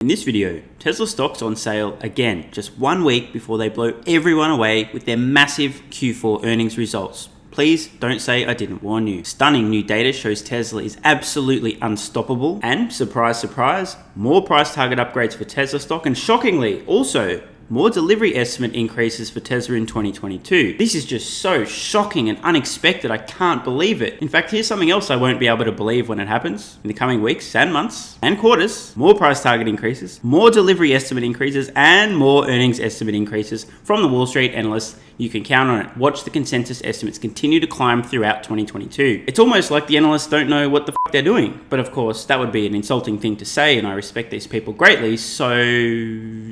In this video, Tesla stock's on sale again, just 1 week before they blow everyone away with their massive Q4 earnings results. Please don't say I didn't warn you. Stunning new data shows Tesla is absolutely unstoppable, and surprise, surprise, more price target upgrades for Tesla stock, and shockingly, also more delivery estimate increases for Tesla in 2022. This is just so shocking and unexpected, I can't believe it. In fact, here's something else I won't be able to believe when it happens. In the coming weeks and months and quarters, more price target increases, more delivery estimate increases, and more earnings estimate increases from the Wall Street analysts. You can count on it. Watch the consensus estimates continue to climb throughout 2022. It's almost like the analysts don't know what the they're doing. But of course, that would be an insulting thing to say, and I respect these people greatly, so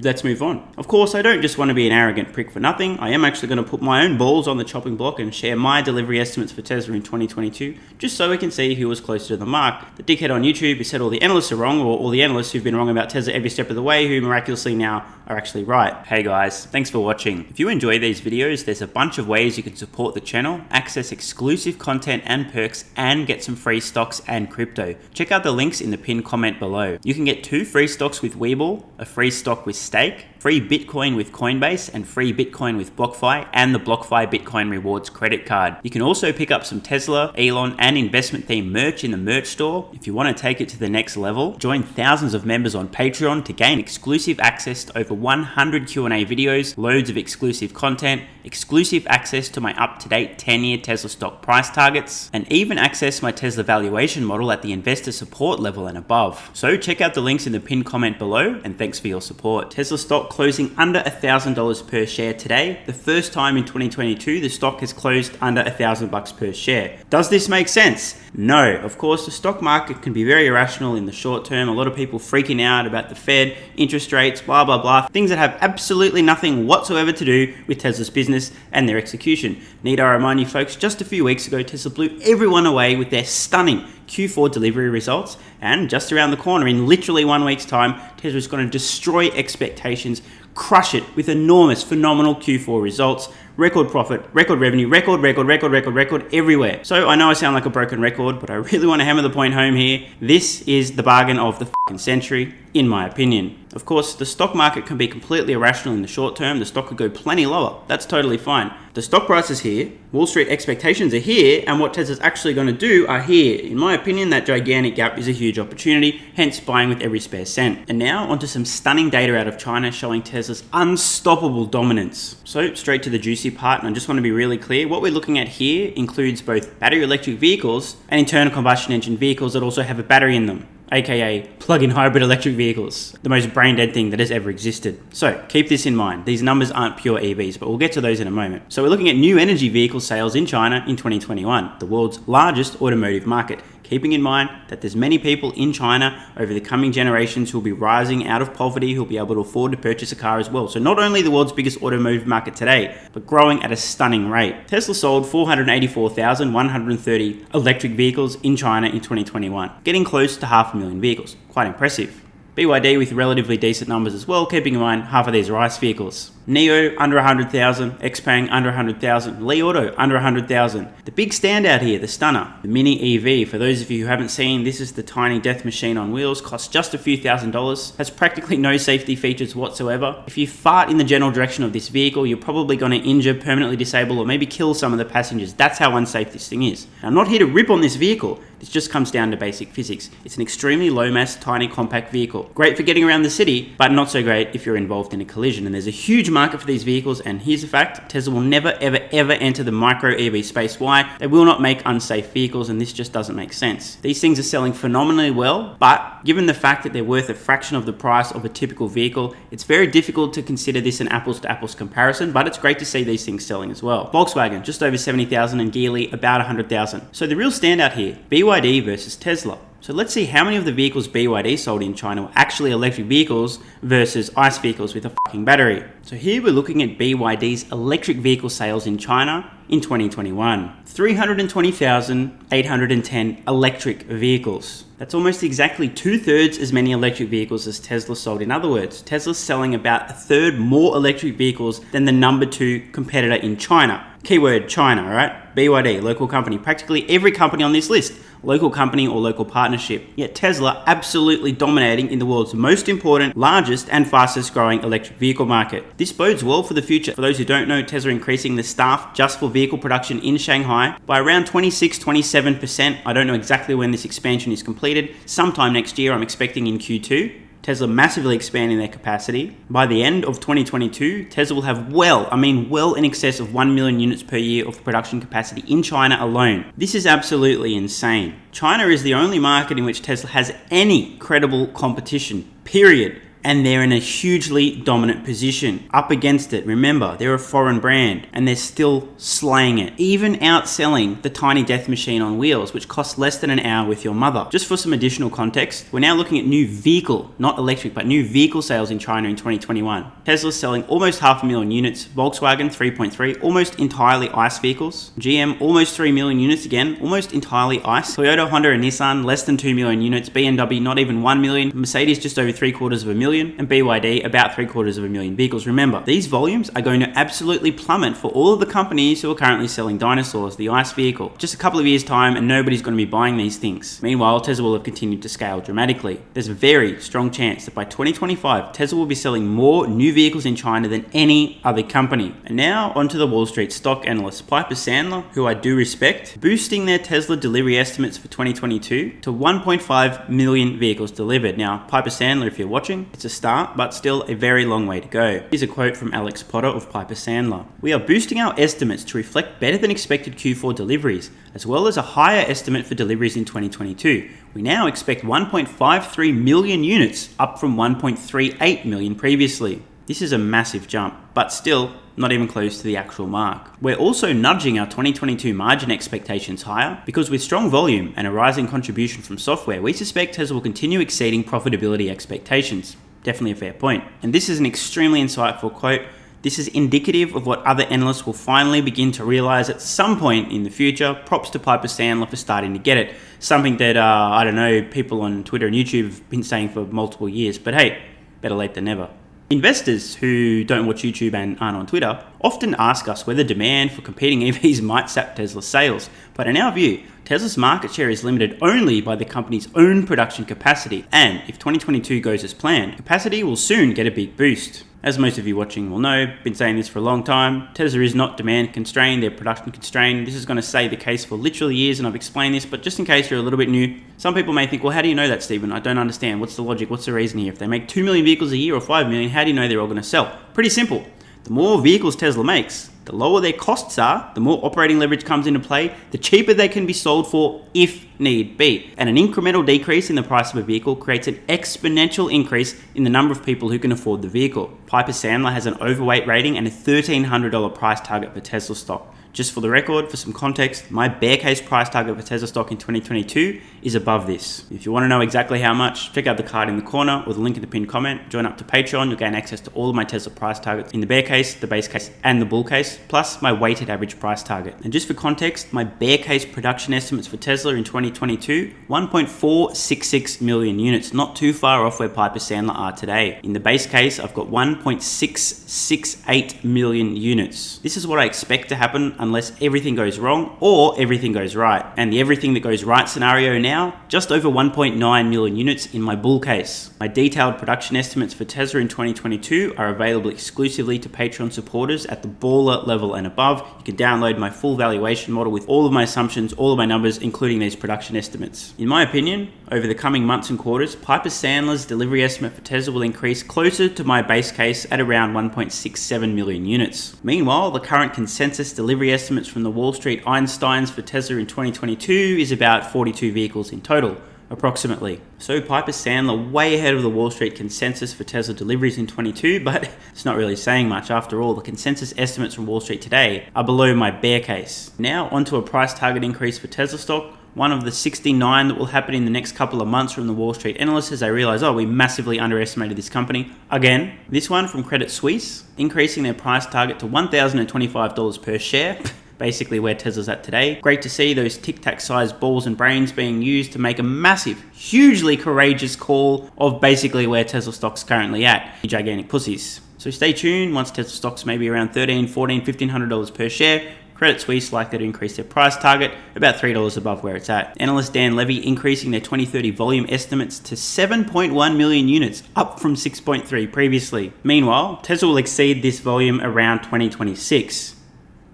let's move on. Of course, I don't just want to be an arrogant prick for nothing. I am actually going to put my own balls on the chopping block and share my delivery estimates for Tesla in 2022, just so we can see who was closer to the mark. The dickhead on YouTube who said all the analysts are wrong, or all the analysts who've been wrong about Tesla every step of the way, who miraculously now are actually right. Hey guys, thanks for watching. If you enjoy these videos, there's a bunch of ways you can support the channel, access exclusive content and perks, and get some free stocks and crypto. Check out the links in the pinned comment below. You can get 2 free stocks with WeBull, a free stock with Stake, free Bitcoin with Coinbase, and free Bitcoin with BlockFi, and the BlockFi Bitcoin Rewards credit card. You can also pick up some Tesla, Elon, and investment themed merch in the merch store. If you want to take it to the next level, join thousands of members on Patreon to gain exclusive access to over 100 Q&A videos, loads of exclusive content, exclusive access to my up-to-date 10-year Tesla stock price targets, and even access my Tesla valuation model at the investor support level and above. So check out the links in the pinned comment below, and thanks for your support. Tesla stock closing under $1,000 per share today. The first time in 2022 the stock has closed under $1,000 per share. Does this make sense? No. Of course, the stock market can be very irrational in the short term. A lot of people freaking out about the Fed, interest rates, blah, blah, blah. Things that have absolutely nothing whatsoever to do with Tesla's business and their execution. Need I remind you folks, just a few weeks ago, Tesla blew everyone away with their stunning Q4 delivery results, and just around the corner, in literally 1 week's time, Tesla is going to destroy expectations, crush it with enormous, phenomenal Q4 results, record profit, record revenue, record everywhere. So I know I sound like a broken record, but I really want to hammer the point home here. This is the bargain of the fucking century, in my opinion. Of course, the stock market can be completely irrational in the short term. The stock could go plenty lower. That's totally fine. The stock price is here, Wall Street expectations are here, and what Tesla's actually going to do are here. In my opinion, that gigantic gap is a huge opportunity, hence buying with every spare cent. And now onto some stunning data out of China showing Tesla's unstoppable dominance. So straight to the juicy part, and I just want to be really clear, what we're looking at here includes both battery electric vehicles and internal combustion engine vehicles that also have a battery in them, aka plug-in hybrid electric vehicles, the most brain-dead thing that has ever existed. So keep this in mind. These numbers aren't pure EVs, but we'll get to those in a moment. So we're looking at new energy vehicle sales in China in 2021, the world's largest automotive market. Keeping in mind that there's many people in China over the coming generations who will be rising out of poverty, who will be able to afford to purchase a car as well. So not only the world's biggest automotive market today, but growing at a stunning rate. Tesla sold 484,130 electric vehicles in China in 2021, getting close to 500,000 vehicles. Quite impressive. BYD with relatively decent numbers as well, keeping in mind half of these are ICE vehicles. NIO under 100,000, XPeng under 100,000, Li Auto under 100,000. The big standout here, the stunner, the Mini EV. For those of you who haven't seen, this is the tiny death machine on wheels, costs just a few $1,000s, has practically no safety features whatsoever. If you fart in the general direction of this vehicle, you're probably going to injure, permanently disable, or maybe kill some of the passengers. That's how unsafe this thing is. Now, I'm not here to rip on this vehicle. This just comes down to basic physics. It's an extremely low mass, tiny, compact vehicle. Great for getting around the city, but not so great if you're involved in a collision. And there's a huge market for these vehicles, and here's a fact: Tesla will never, ever enter the micro EV space. Why? They will not make unsafe vehicles, and this just doesn't make sense. These things are selling phenomenally well, but given the fact that they're worth a fraction of the price of a typical vehicle, it's very difficult to consider this an apples to apples comparison, but it's great to see these things selling as well. Volkswagen, just over 70,000, and Geely, about 100,000. So the real standout here, BYD versus Tesla. So let's see how many of the vehicles BYD sold in China were actually electric vehicles versus ICE vehicles with a fucking battery. So here we're looking at BYD's electric vehicle sales in China in 2021. 320,810 electric vehicles. That's almost exactly 2/3 as many electric vehicles as Tesla sold. In other words, Tesla's selling about 1/3 more electric vehicles than the number 2 competitor in China. Keyword China, right? BYD, local company. Practically every company on this list, local company or local partnership. Yet Tesla absolutely dominating in the world's most important, largest and fastest growing electric vehicle market. This bodes well for the future. For those who don't know, Tesla increasing the staff just for vehicle production in Shanghai by around 26-27%. I don't know exactly when this expansion is completed. Sometime next year, I'm expecting in Q2. Tesla massively expanding their capacity. By the end of 2022, Tesla will have well in excess of 1 million units per year of production capacity in China alone. This is absolutely insane. China is the only market in which Tesla has any credible competition, period. And they're in a hugely dominant position. Up against it, remember, they're a foreign brand and they're still slaying it. Even outselling the tiny death machine on wheels, which costs less than an hour with your mother. Just for some additional context, we're now looking at new vehicle, not electric, but new vehicle sales in China in 2021. Tesla's selling almost 500,000 units, Volkswagen 3.3, almost entirely ICE vehicles. GM almost 3 million units again, almost entirely ICE. Toyota, Honda and Nissan less than 2 million units, BMW not even 1 million, Mercedes just over 750,000, and BYD about 750,000 vehicles. Remember, these volumes are going to absolutely plummet for all of the companies who are currently selling dinosaurs, the ICE vehicle. Just a couple of years' time and nobody's going to be buying these things. Meanwhile, Tesla will have continued to scale dramatically. There's a very strong chance that by 2025, Tesla will be selling more new vehicles in China than any other company. And now onto the Wall Street stock analysts. Piper Sandler, who I do respect, boosting their Tesla delivery estimates for 2022 to 1.5 million vehicles delivered. Now, Piper Sandler, if you're watching, it's a start, but still a very long way to go. Here's a quote from Alex Potter of Piper Sandler. "We are boosting our estimates to reflect better than expected Q4 deliveries, as well as a higher estimate for deliveries in 2022. We now expect 1.53 million units, up from 1.38 million previously." This is a massive jump, but still not even close to the actual mark. We're also nudging our 2022 margin expectations higher because with strong volume and a rising contribution from software, we suspect Tesla will continue exceeding profitability expectations. Definitely a fair point. And this is an extremely insightful quote. This is indicative of what other analysts will finally begin to realize at some point in the future. Props to Piper Sandler for starting to get it. Something that, I don't know, people on Twitter and YouTube have been saying for multiple years. But hey, better late than never. Investors who don't watch YouTube and aren't on Twitter often ask us whether demand for competing EVs might sap Tesla's sales. But in our view, Tesla's market share is limited only by the company's own production capacity. And if 2022 goes as planned, capacity will soon get a big boost. As most of you watching will know, been saying this for a long time, Tesla is not demand constrained, they're production constrained. This is going to stay the case for literally years, and I've explained this, but just in case you're a little bit new, some people may think, well, how do you know that, Stephen? I don't understand. What's the logic? What's the reason here? If they make 2 million vehicles a year or 5 million, how do you know they're all going to sell? Pretty simple. The more vehicles Tesla makes, the lower their costs are, the more operating leverage comes into play, the cheaper they can be sold for if need be. And an incremental decrease in the price of a vehicle creates an exponential increase in the number of people who can afford the vehicle. Piper Sandler has an overweight rating and a $1,300 price target for Tesla stock. Just for the record, for some context, my bear case price target for Tesla stock in 2022 is above this. If you want to know exactly how much, check out the card in the corner or the link in the pinned comment. Join up to Patreon, you'll gain access to all of my Tesla price targets in the bear case, the base case, and the bull case, plus my weighted average price target. And just for context, my bear case production estimates for Tesla in 2022, 1.466 million units, not too far off where Piper Sandler are today. In the base case, I've got 1.668 million units. This is what I expect to happen unless everything goes wrong or everything goes right. And the everything that goes right scenario now, just over 1.9 million units in my bull case. My detailed production estimates for Tesla in 2022 are available exclusively to Patreon supporters at the baller level and above. You can download my full valuation model with all of my assumptions, all of my numbers, including these production estimates. In my opinion, over the coming months and quarters, Piper Sandler's delivery estimate for Tesla will increase closer to my base case at around 1.67 million units. Meanwhile, the current consensus delivery estimates from the Wall Street Einsteins for Tesla in 2022 is about 42 vehicles in total, approximately. So Piper Sandler way ahead of the Wall Street consensus for Tesla deliveries in 22, but it's not really saying much. After all, the consensus estimates from Wall Street today are below my bear case. Now onto a price target increase for Tesla stock. One of the 69 that will happen in the next couple of months from the Wall Street analysts as they realize, we massively underestimated this company. Again, this one from Credit Suisse, increasing their price target to $1,025 per share. Basically where Tesla's at today. Great to see those tic-tac sized balls and brains being used to make a massive, hugely courageous call of basically where Tesla stock's currently at. You gigantic pussies. So stay tuned. Once Tesla stock's maybe around $1,300, $1,400, $1,500 per share, Credit Suisse likely to increase their price target about $3 above where it's at. Analyst Dan Levy increasing their 2030 volume estimates to 7.1 million units, up from 6.3 previously. Meanwhile, Tesla will exceed this volume around 2026.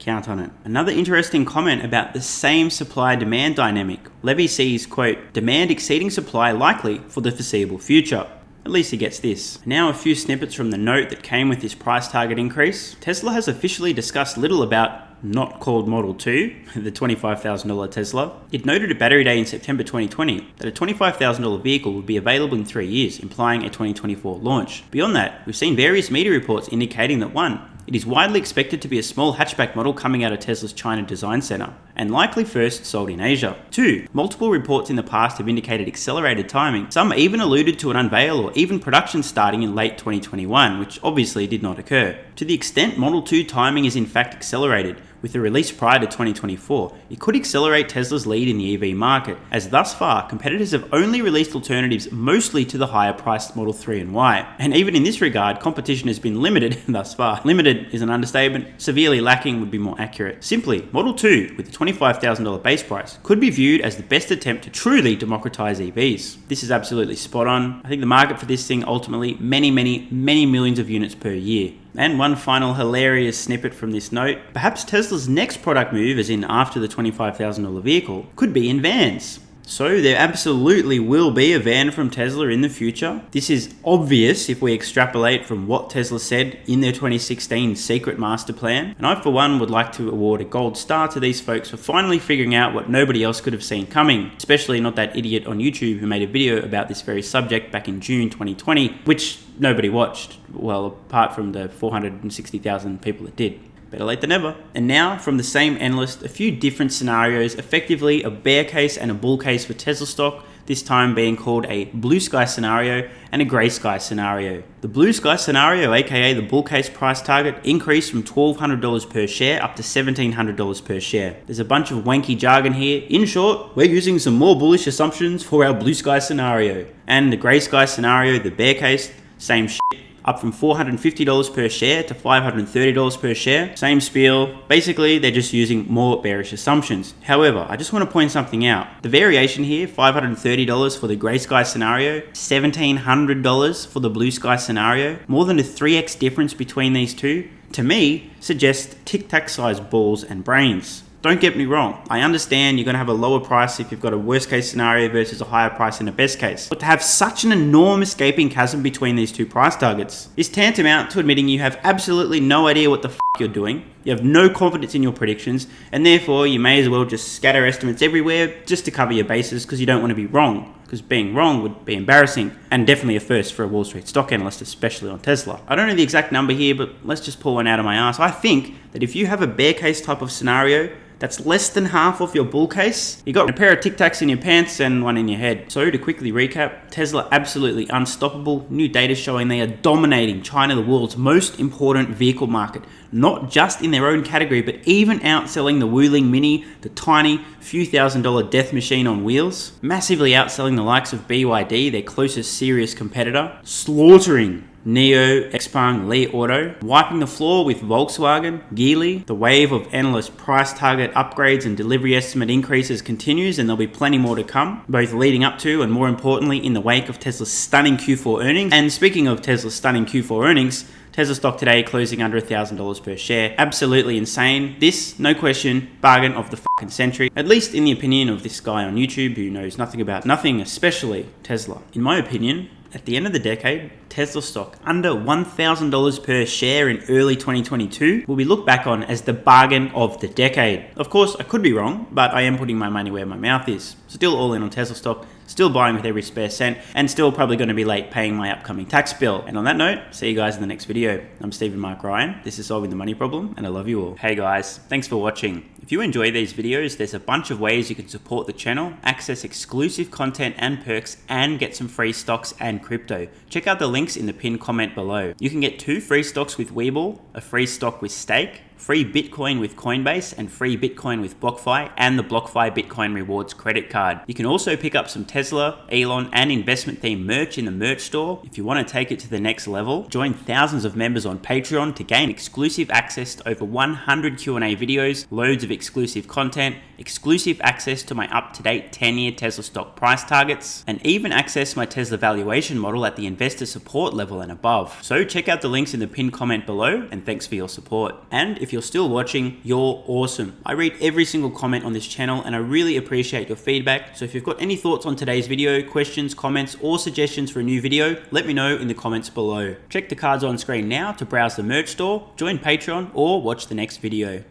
Count on it. Another interesting comment about the same supply-demand dynamic. Levy sees, quote, demand exceeding supply likely for the foreseeable future. At least he gets this. Now a few snippets from the note that came with this price target increase. Tesla has officially discussed little about not called Model 2, the $25,000 Tesla. It noted at Battery Day in September 2020 that a $25,000 vehicle would be available in 3 years, implying a 2024 launch. Beyond that, we've seen various media reports indicating that 1. It is widely expected to be a small hatchback model coming out of Tesla's China Design Center, and likely first sold in Asia. 2. Multiple reports in the past have indicated accelerated timing. Some even alluded to an unveil or even production starting in late 2021, which obviously did not occur. To the extent Model 2 timing is in fact accelerated, with the release prior to 2024, it could accelerate Tesla's lead in the EV market, as thus far, competitors have only released alternatives mostly to the higher priced Model 3 and Y. And even in this regard, competition has been limited thus far. Limited is an understatement, severely lacking would be more accurate. Simply, Model 2, with the $25,000 base price, could be viewed as the best attempt to truly democratize EVs. This is absolutely spot on. I think the market for this thing ultimately many millions of units per year. And one final hilarious snippet from this note, perhaps Tesla's next product move, as in after the $25,000 vehicle, could be in vans. So there absolutely will be a van from Tesla in the future. This is obvious if we extrapolate from what Tesla said in their 2016 secret master plan. And I for one would like to award a gold star to these folks for finally figuring out what nobody else could have seen coming, especially not that idiot on YouTube who made a video about this very subject back in June 2020, which nobody watched, well, apart from the 460,000 people that did. Better late than never. And now, from the same analyst, a few different scenarios, effectively a bear case and a bull case for Tesla stock, this time being called a blue sky scenario and a grey sky scenario. The blue sky scenario, aka the bull case price target, increased from $1,200 per share up to $1,700 per share. There's a bunch of wanky jargon here. In short, we're using some more bullish assumptions for our blue sky scenario. And the grey sky scenario, the bear case, same shit. Up from $450 per share to $530 per share. Same spiel. Basically, they're just using more bearish assumptions. However, I just want to point something out. The variation here, $530 for the grey sky scenario, $1,700 for the blue sky scenario, more than a 3x difference between these two, to me, suggests tic-tac sized balls and brains. Don't get me wrong, I understand you're going to have a lower price if you've got a worst case scenario versus a higher price in a best case. But to have such an enormous gaping chasm between these two price targets is tantamount to admitting you have absolutely no idea what the f you're doing, you have no confidence in your predictions, and therefore you may as well just scatter estimates everywhere just to cover your bases because you don't want to be wrong. Because being wrong would be embarrassing and definitely a first for a Wall Street stock analyst, especially on Tesla. I don't know the exact number here, but let's just pull one out of my ass. I think that if you have a bear case type of scenario that's less than half of your bull case, you got a pair of Tic Tacs in your pants and one in your head. So to quickly recap, Tesla absolutely unstoppable. New data showing they are dominating China, the world's most important vehicle market. Not just in their own category, but even outselling the Wuling Mini, the tiny few $1,000 death machine on wheels. Massively outselling the likes of BYD, their closest serious competitor. Slaughtering NIO, XPeng, Li Auto, wiping the floor with Volkswagen, Geely. The wave of analyst price target upgrades and delivery estimate increases continues, and there'll be plenty more to come, both leading up to and more importantly in the wake of Tesla's stunning Q4 earnings. And speaking of Tesla's stunning Q4 earnings, Tesla stock today closing under $1,000 per share. Absolutely insane. This, no question, bargain of the fucking century. At least in the opinion of this guy on YouTube who knows nothing about nothing, especially Tesla. In my opinion, at the end of the decade, Tesla stock under $1,000 per share in early 2022 will be looked back on as the bargain of the decade. Of course, I could be wrong, but I am putting my money where my mouth is. Still all in on Tesla stock, still buying with every spare cent, and still probably going to be late paying my upcoming tax bill. And on that note, see you guys in the next video. I'm Stephen Mark Ryan, this is Solving the Money Problem, and I love you all. Hey guys, thanks for watching. If you enjoy these videos, there's a bunch of ways you can support the channel, access exclusive content and perks, and get some free stocks and crypto. Check out the links in the pinned comment below. You can get 2 free stocks with WeBull, a free stock with Stake, free Bitcoin with Coinbase, and free Bitcoin with BlockFi, and the BlockFi Bitcoin Rewards credit card. You can also pick up some Tesla, Elon, and investment themed merch in the merch store. If you want to take it to the next level, join thousands of members on Patreon to gain exclusive access to over 100 Q&A videos, loads of exclusive content, exclusive access to my up-to-date 10-year Tesla stock price targets, and even access my Tesla valuation model at the investor support level and above. So check out the links in the pinned comment below, and thanks for your support. And if you're still watching, you're awesome. I read every single comment on this channel and I really appreciate your feedback. So if you've got any thoughts on today's video, questions, comments, or suggestions for a new video, let me know in the comments below. Check the cards on screen now to browse the merch store, join Patreon, or watch the next video.